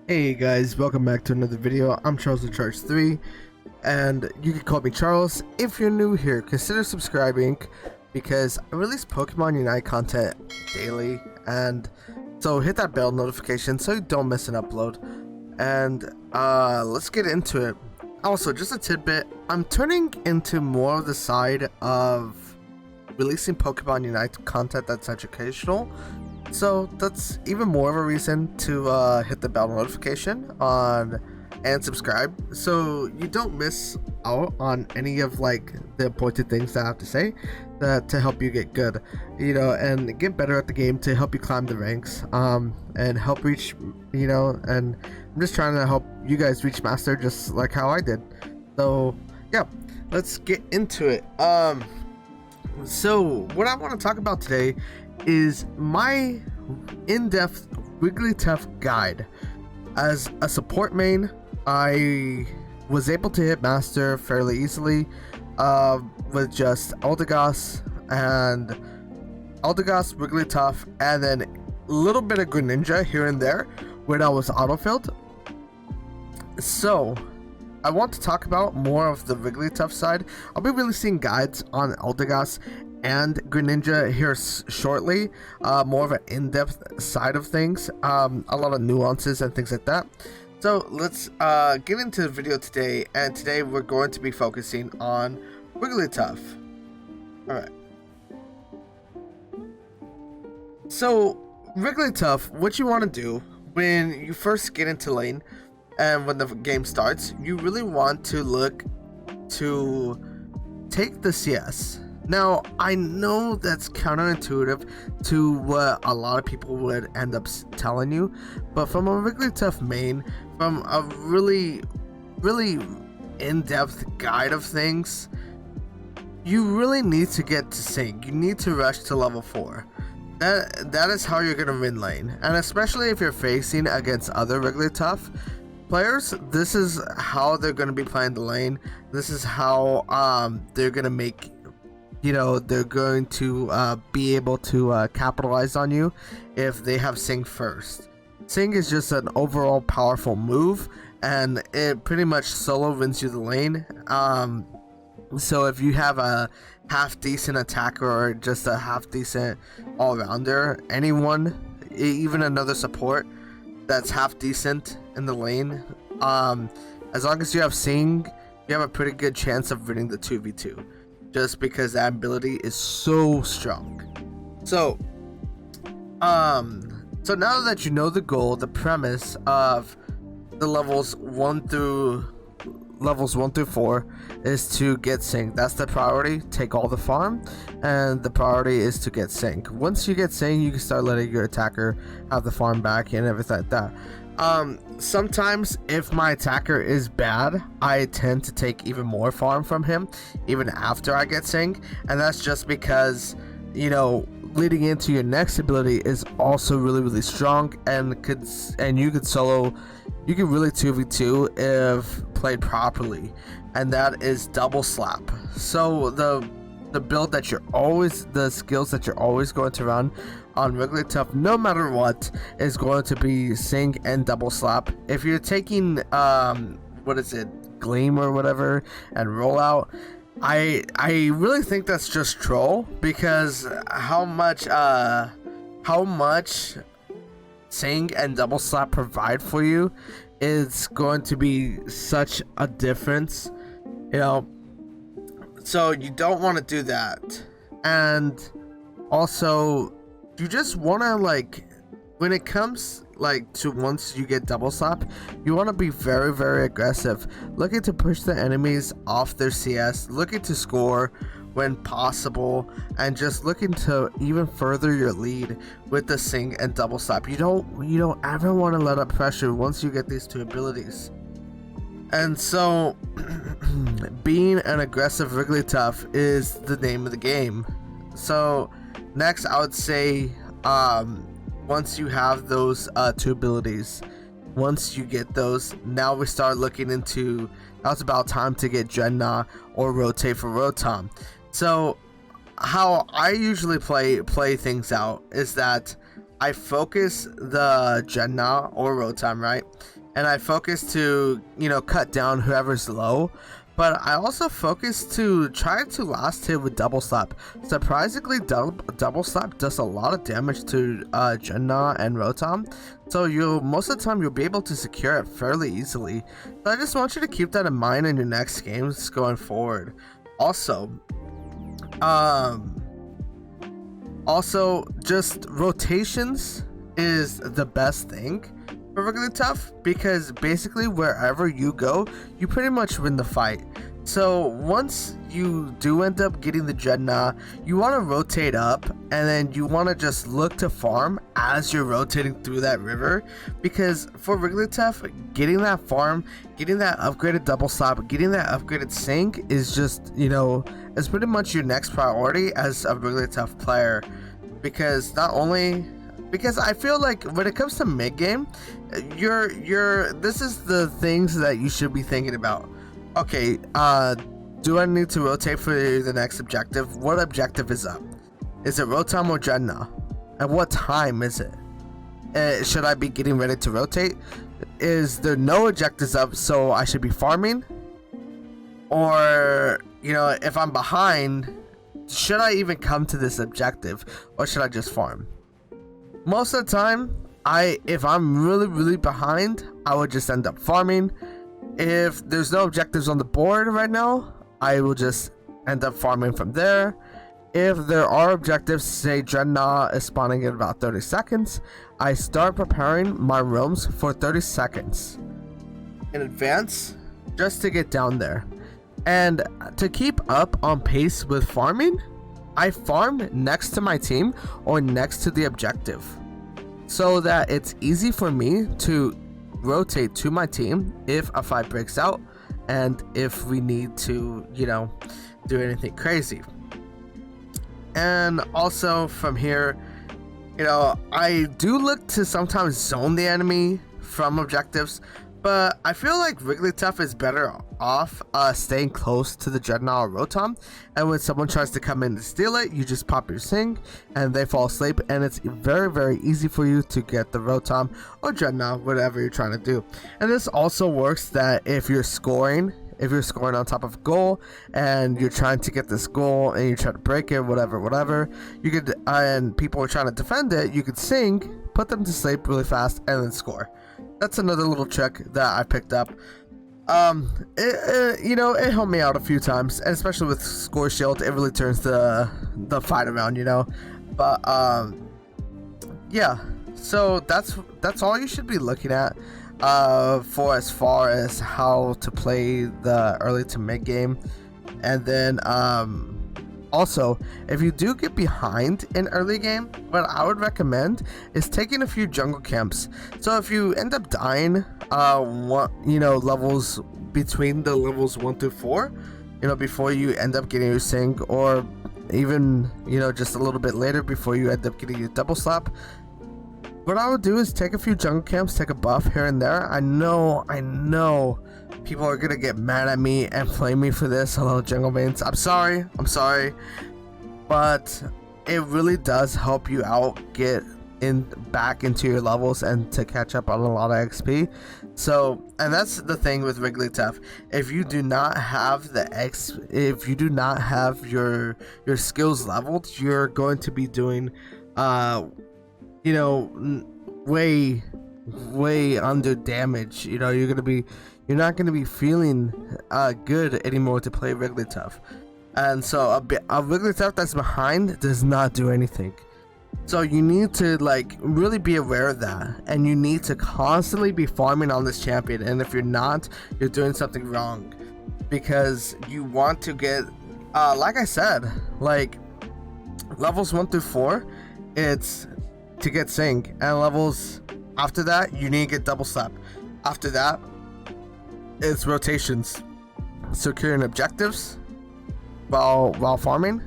Hey guys, welcome back to another video. I'm Charles the Charge 3, and you can call me Charles. If you're new here, consider subscribing because I release Pokemon Unite content daily, and so hit that bell notification so you don't miss an upload. And let's get into it. Also, just a tidbit, I'm turning into more of the side of releasing Pokemon Unite content that's educational. So that's even more of a reason to hit the bell notification on and subscribe so you don't miss out on any of like the appointed things that I have to say that to help you get good, and get better at the game, to help you climb the ranks, and help reach, and I'm just trying to help you guys reach master just like how I did. So yeah, let's get into it. So what I want to talk about today is my in-depth Wigglytuff guide. As a support main, I was able to hit master fairly easily with just Eldegoss, Wigglytuff, and then a little bit of Greninja here and there when I was autofilled. So I want to talk about more of the Wigglytuff side. I'll be releasing guides on Eldegoss and Greninja here shortly, more of an in-depth side of things, a lot of nuances and things like that. So let's get into the video today, and today we're going to be focusing on Wigglytuff. Alright. So Wigglytuff, what you want to do when you first get into lane and when the game starts, you really want to look to take the CS. Now, I know that's counterintuitive to what a lot of people would end up telling you, but from a Wigglytuff main, from a really in-depth guide of things, you really need to get to sync. You need to rush to level 4. That is how you're going to win lane, and especially if you're facing against other Wigglytuff players, this is how they're going to be playing the lane. This is how they're going to make, they're going to be able to capitalize on you if they have Sing first. Sing is just an overall powerful move, and it pretty much solo wins you the lane. So if you have a half decent attacker or just a half decent all-rounder, anyone, even another support that's half decent in the lane, as long as you have Sing, you have a pretty good chance of winning the 2v2, just because that ability is so strong. So now that you know the goal, the premise of the levels 1 through 4 is to get Sing. That's the priority. Take all the farm, and the priority is to get Sing. Once you get Sing, you can start letting your attacker have the farm back and everything like that. Sometimes if my attacker is bad, I tend to take even more farm from him even after I get Sing, and that's just because, leading into your next ability is also really strong, and you could solo, you can really 2v2 if played properly, and that is double slap. So the build that the skills that you're always going to run on Wigglytuff, no matter what, is going to be Sing and double slap. If you're taking Gleam or whatever and rollout, I really think that's just troll, because how much Sing and double slap provide for you is going to be such a difference, so you don't want to do that. And also, you just want to, when it comes to once you get double slap, you want to be very aggressive, looking to push the enemies off their CS, looking to score when possible, and just looking to even further your lead with the Sing and double slap. You don't ever want to let up pressure once you get these two abilities. And so being an aggressive Wigglytuff is the name of the game. So next, I would say, once you have those two abilities, once you get those, now we start looking into, now it's about time to get Drednaw or rotate for Rotom. So how I usually play things out is that I focus the Drednaw or Rotom, right? and I focus to, you know, cut down whoever's low. But I also focus to try to last hit with double slap. Surprisingly, double slap does a lot of damage to Drednaw and Rotom, so you'll most of the time you'll be able to secure it fairly easily. So I just want you to keep that in mind in your next games going forward. Also, just rotations is the best thing for Wigglytuff, because basically wherever you go, you pretty much win the fight. So once you do end up getting the Drednaw, you want to rotate up, and then you want to just look to farm as you're rotating through that river, because for Wigglytuff, getting that farm, getting that upgraded double slap, getting that upgraded sink is just, you know, is pretty much your next priority as a Wigglytuff player. Because because I feel like when it comes to mid game, this is the things that you should be thinking about. Okay, do I need to rotate for the next objective? What objective is up? Is it Rotom or Drednaw? At what time is it? Should I be getting ready to rotate? Is there no objectives up, so I should be farming? Or, you know, if I'm behind, should I even come to this objective, or should I just farm? Most of the time, if I'm really behind, I would just end up farming. If there's no objectives on the board right now, I will just end up farming from there. If there are objectives, say Drednaw is spawning in about 30 seconds, I start preparing my roams for 30 seconds in advance just to get down there. And to keep up on pace with farming, I farm next to my team or next to the objective, so that it's easy for me to rotate to my team if a fight breaks out and if we need to, you know, do anything crazy. And also from here, you know, I do look to sometimes zone the enemy from objectives, but I feel like Wigglytuff is better off staying close to the Drednaw or Rotom, and when someone tries to come in and steal it, you just pop your sing and they fall asleep, and it's very easy for you to get the Rotom or Drednaw, whatever you're trying to do. And this also works that if you're scoring on top of a goal and you're trying to get this goal and you try to break it, whatever, you could, and people are trying to defend it, you could sing, put them to sleep really fast, and then score. That's another little trick that I picked up. You know, it helped me out a few times, and especially with Score Shield, it really turns the fight around, you know. But yeah, so that's all you should be looking at for as far as how to play the early to mid game. And then also, if you do get behind in early game, what I would recommend is taking a few jungle camps. So if you end up dying levels between the levels 1 through 4, you know, before you end up getting your sing, or even, you know, just a little bit later before you end up getting your double slap, what I would do is take a few jungle camps, take a buff here and there. I know people are gonna get mad at me and flame me for this. Hello, jungle mains. I'm sorry, but it really does help you out get back into your levels and to catch up on a lot of XP. So, and that's the thing with Wigglytuff. If you do not have if you do not have your skills leveled, you're going to be doing you know, way under damage. You know, you're not gonna be feeling good anymore to play Wigglytuff. And so a Wigglytuff that's behind does not do anything. So you need to like really be aware of that, and you need to constantly be farming on this champion. And if you're not, you're doing something wrong, because you want to get like I said, like levels 1 through 4, it's to get sing, and levels after that you need to get double slap. After that, it's rotations, securing objectives while farming,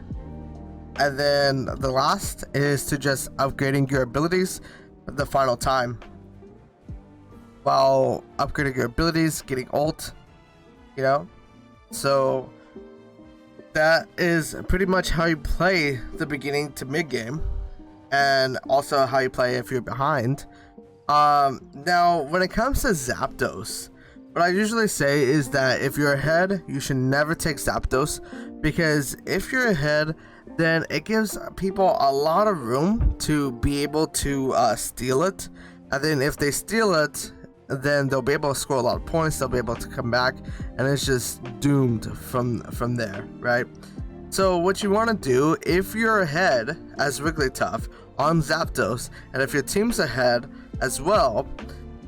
and then the last is to just upgrading your abilities the final time. While upgrading your abilities, getting ult, you know. So that is pretty much how you play the beginning to mid game, and also how you play if you're behind. Now when it comes to Zapdos, what I usually say is that if you're ahead, you should never take Zapdos, because if you're ahead, then it gives people a lot of room to be able to steal it, and then if they steal it, then they'll be able to score a lot of points, they'll be able to come back, and it's just doomed from there, right? So what you want to do, if you're ahead as Wigglytuff on Zapdos, and if your team's ahead as well,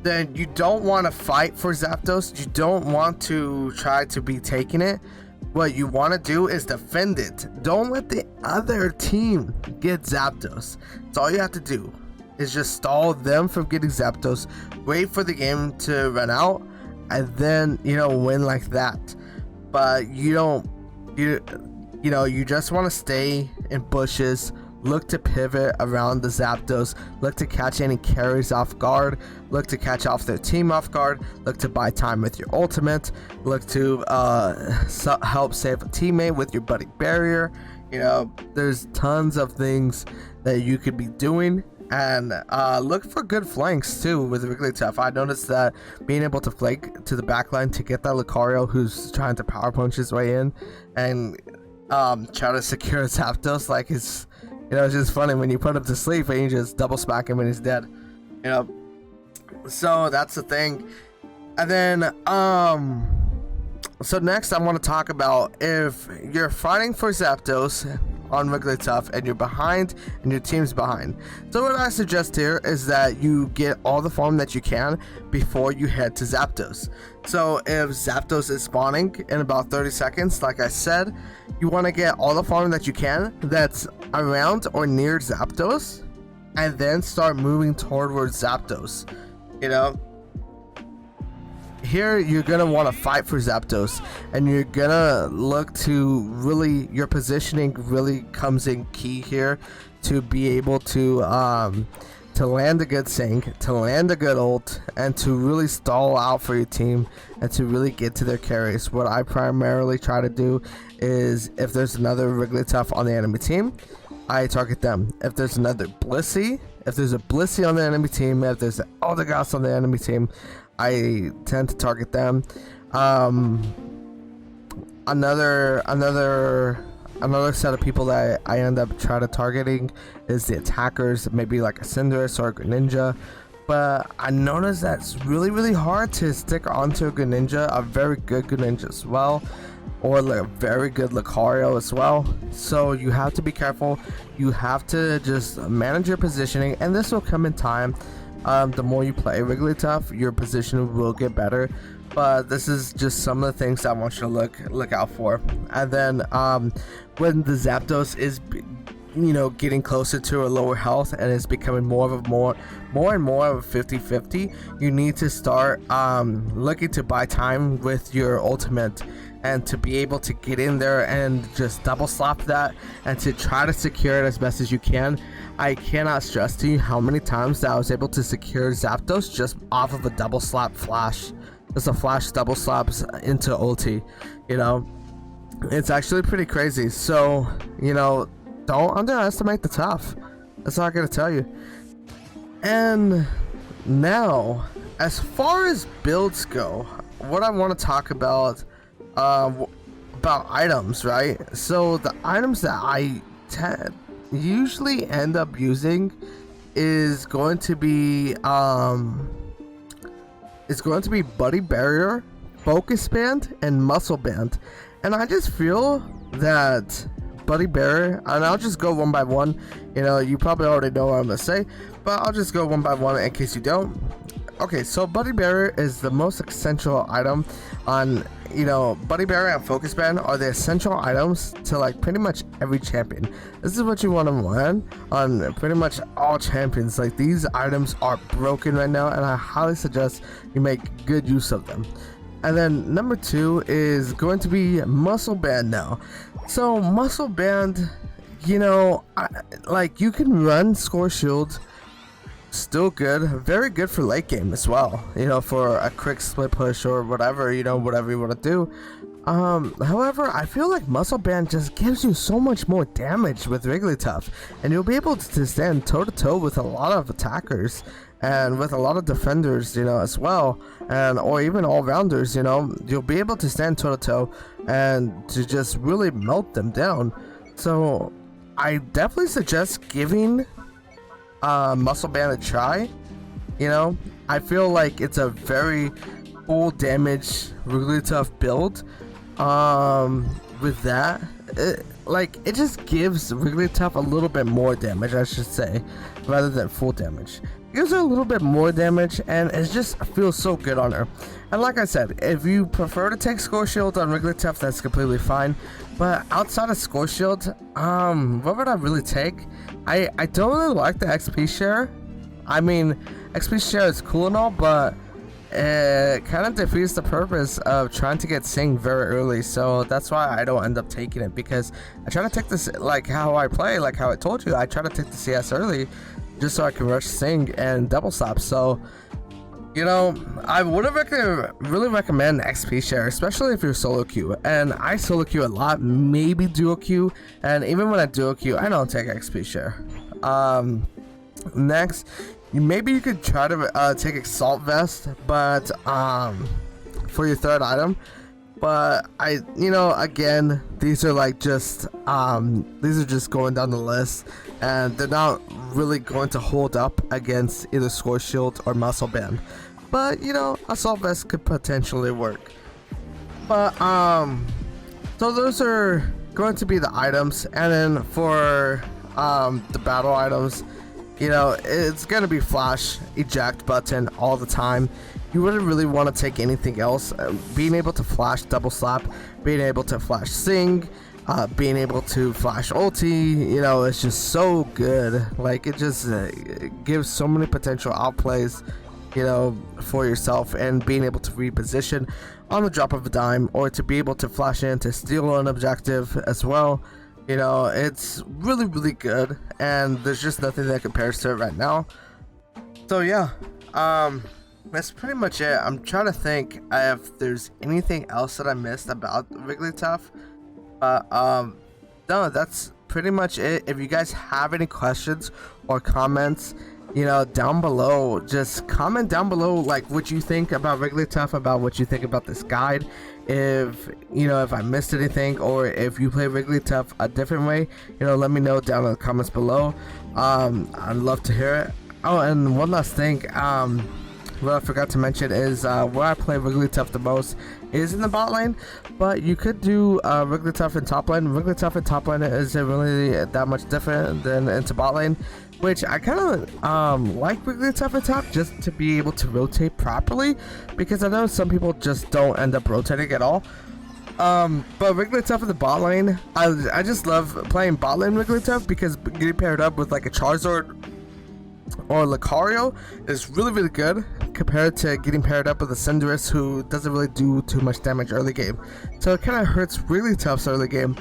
then you don't want to fight for Zapdos, you don't want to try to be taking it. What you want to do is defend it. Don't let the other team get Zapdos. That's all you have to do, is just stall them from getting Zapdos, wait for the game to run out, and then, you know, win like that. But you just want to stay in bushes, look to pivot around the Zapdos, look to catch any carries off guard, look to catch off their team off guard, look to buy time with your ultimate, look to help save a teammate with your buddy barrier. You know, there's tons of things that you could be doing. And look for good flanks too with Wigglytuff. I noticed that being able to flank to the backline to get that Lucario who's trying to power punch his way in and try to secure Zapdos, like, it's, you know, it's just funny when you put him to sleep and you just double smack him and he's dead, you know. So that's the thing. And then so next I want to talk about if you're fighting for Zapdos on Wigglytuff and you're behind and your team's behind. So what I suggest here is that you get all the farm that you can before you head to Zapdos. So if Zapdos is spawning in about 30 seconds, like I said, you want to get all the farm that you can that's around or near Zapdos, and then start moving towards Zapdos. You know, here you're gonna want to fight for Zapdos, and you're gonna look to really, your positioning really comes in key here to be able to land a good sync, to land a good ult, and to really stall out for your team and to really get to their carries. What I primarily try to do is, if there's another Wigglytuff on the enemy team, I target them. If there's another Blissey, if there's a Blissey on the enemy team, if there's an Eldegoss on the enemy team, I tend to target them. Another set of people that I end up trying to targeting is the attackers, maybe like a Cinderace or a Greninja. But I noticed that's really hard to stick onto a Greninja, a very good Greninja as well, or like a very good Lucario as well. So you have to be careful. You have to just manage your positioning, and this will come in time. The more you play Wigglytuff, your position will get better. But this is just some of the things I want you to look out for. And then when the Zapdos is, you know, getting closer to a lower health and is becoming more and more of a 50-50, you need to start looking to buy time with your ultimate, and to be able to get in there and just double slap that and to try to secure it as best as you can. I cannot stress to you how many times that I was able to secure Zapdos just off of a double slap flash. Just a flash double slaps into ulti, you know. It's actually pretty crazy. So, you know, don't underestimate the tough. That's all I gotta tell you. And now, as far as builds go, what I want to talk about items, right? So the items that I usually end up using is going to be Buddy Barrier, Focus Band, and Muscle Band. And I just feel that Buddy Barrier, and I'll just go one by one. You know, you probably already know what I'm gonna say, but I'll just go one by one in case you don't. Okay, so Buddy Barrier is the most essential item on, you know, Buddy Barrier and Focus Band are the essential items to like pretty much every champion. This is what you want to run on pretty much all champions. Like, these items are broken right now, and I highly suggest you make good use of them. And then number 2 is going to be Muscle Band now. So Muscle Band, you know, like, you can run Score Shield, still good, very good for late game as well, you know, for a quick split push or whatever, you know, whatever you want to do. However, I feel like Muscle Band just gives you so much more damage with Wigglytuff, and you'll be able to stand toe to toe with a lot of attackers and with a lot of defenders, you know, as well, and or even all rounders. You know, you'll be able to stand toe to toe and to just really melt them down. So I definitely suggest giving Muscle Band a try. You know, I feel like it's a very full damage Wigglytuff build. With that, it just gives Wigglytuff a little bit more damage, I should say, rather than full damage. It gives her a little bit more damage, and it just feels so good on her. And like I said, if you prefer to take Score Shield on Wigglytuff, that's completely fine. But outside of Score Shield, what would I really take? I don't really like the XP share. I mean, XP share is cool and all, but it kind of defeats the purpose of trying to get Sing very early. So that's why I don't end up taking it, because I try to take this like how I play, like how I told you. I try to take the CS early just so I can rush Sing and double slap. So, you know, I would really recommend XP share, especially if you're solo queue. And I solo queue a lot, maybe duo queue, and even when I duo queue, I don't take XP share. Next, maybe you could try to take Assault Vest, but for your third item. But again, these are like just these are just going down the list, and they're not really going to hold up against either Score Shield or Muscle Band. But you know, Assault Vest could potentially work. But so those are going to be the items, and then for the battle items, you know, it's gonna be flash, eject button all the time. You wouldn't really want to take anything else. Being able to flash double slap, being able to flash Sing, being able to flash ulti, you know, it's just so good. Like, it just gives so many potential outplays, you know, for yourself, and being able to reposition on the drop of a dime, or to be able to flash in to steal an objective as well. You know, it's really, really good, and there's just nothing that compares to it right now. So yeah, that's pretty much it. I'm trying to think if there's anything else that I missed about Wigglytuff. No, that's pretty much it. If you guys have any questions or comments, you know, down below, just comment down below like what you think about Wigglytuff, about what you think about this guide. If you know, if I missed anything, or if you play Wigglytuff a different way, you know, let me know down in the comments below. I'd love to hear it. Oh, and one last thing, what I forgot to mention is where I play Wigglytuff the most is in the bot lane, but you could do Wigglytuff in top lane. Wigglytuff in top lane isn't really that much different than into bot lane, which I kind of like Wigglytuff in top, just to be able to rotate properly, because I know some people just don't end up rotating at all. But Wigglytuff in the bot lane, I just love playing bot lane Wigglytuff, because getting paired up with like a Charizard or Lucario is really, really good compared to getting paired up with a Cinderace, who doesn't really do too much damage early game. So it kind of hurts Wigglytuff's early game,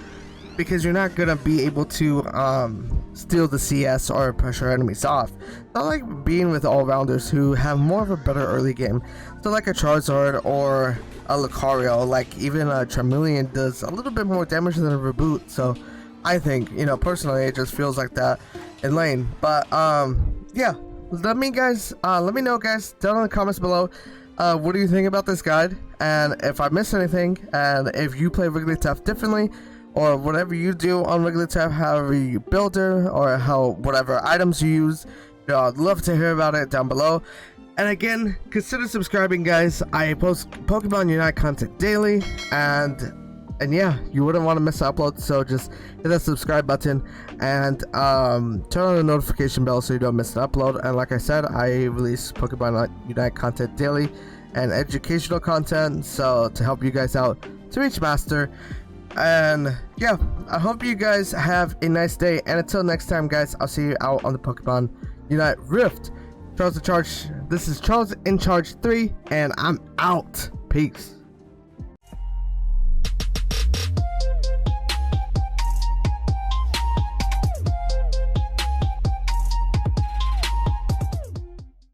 because you're not gonna be able to steal the CS or push your enemies off. Not like being with all-rounders who have more of a better early game. So like a Charizard or a Lucario, like even a Charmeleon does a little bit more damage than a Reboot. So I think, you know, personally, it just feels like that in lane. But yeah, let me know, guys, down in the comments below. What do you think about this guide? And if I missed anything, and if you play Wigglytuff differently, or whatever you do on Wigglytuff, however you build her, or whatever items you use, you know, I'd love to hear about it down below. And again, consider subscribing, guys. I post Pokemon Unite content daily, and yeah, you wouldn't want to miss an upload, so just hit that subscribe button and turn on the notification bell so you don't miss an upload. And like I said, I release Pokemon Unite content daily and educational content, so to help you guys out to reach Master. And yeah, I hope you guys have a nice day, and until next time, guys, I'll see you out on the Pokemon Unite Rift. Charles in Charge, this is Charles in Charge 3, and I'm out. Peace.